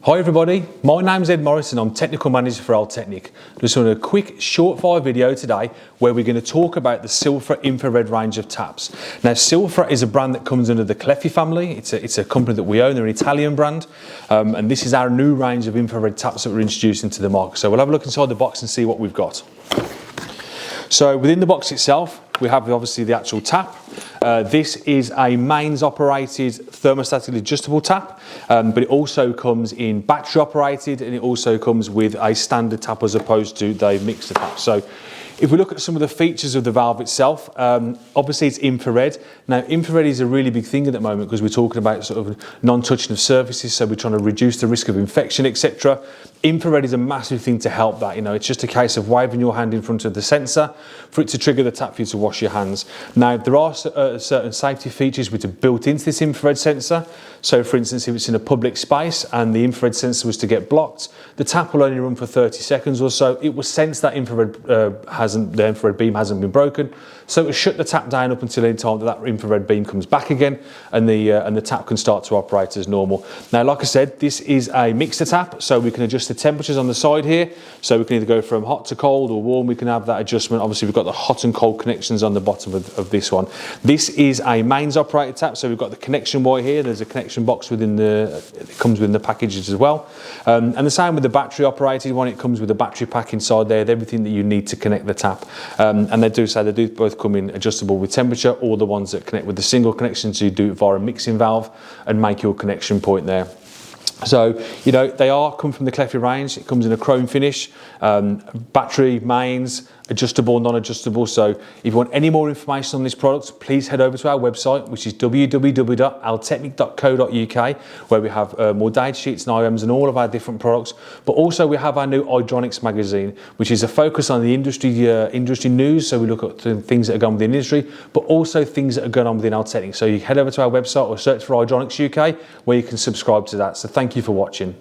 Hi everybody, my name's Ed Morris and I'm Technical Manager for Altechnic. Just doing a quick short fire video today where we're going to talk about the SILFRA Infrared range of taps. Now SILFRA is a brand that comes under the Cleffi family. It's a company that we own, they're an Italian brand, and this is our new range of infrared taps that we're introducing to the market. So we'll have a look inside the box and see what we've got. So within the box itself, we have obviously the actual tap. This is a mains operated thermostatically adjustable tap, but it also comes in battery operated, and it also comes with a standard tap as opposed to the mixer tap. So if we look at some of the features of the valve itself, obviously it's infrared. Now infrared is a really big thing at the moment because we're talking about sort of non-touching of surfaces, so we're trying to reduce the risk of infection, etc. Infrared is a massive thing to help that. It's just a case of waving your hand in front of the sensor for it to trigger the tap for you to wash your hands. Now there are certain safety features which are built into this infrared sensor. So for instance, if it's in a public space and the infrared sensor was to get blocked, the tap will only run for 30 seconds or so. It will sense that the infrared beam hasn't been broken, so it will shut the tap down up until any time that infrared beam comes back again, and the tap can start to operate as normal. Now, like I said, this is a mixer tap, so we can adjust the temperatures on the side here. So we can either go from hot to cold or warm. We can have that adjustment. Obviously, we've got the hot and cold connections on the bottom of this one. This is a mains operated tap, so we've got the connection wire here. There's a connection box it comes within the packages as well. And the same with the battery operated one. It comes with a battery pack inside there, everything that you need to connect the tap. And they do both come in adjustable with temperature, or the ones that connect with the single connection, so you do it via a mixing valve and make your connection point there. So, they come from the Cleffi range. It comes in a chrome finish, battery, mains, adjustable, non-adjustable. So if you want any more information on this product, please head over to our website, which is www.altechnic.co.uk, where we have more data sheets and items and all of our different products. But also we have our new Hydronics magazine, which is a focus on the industry news. So we look at things that are going on within the industry, but also things that are going on within Altechnic. So you head over to our website or search for Hydronics UK, where you can subscribe to that. So thank you for watching.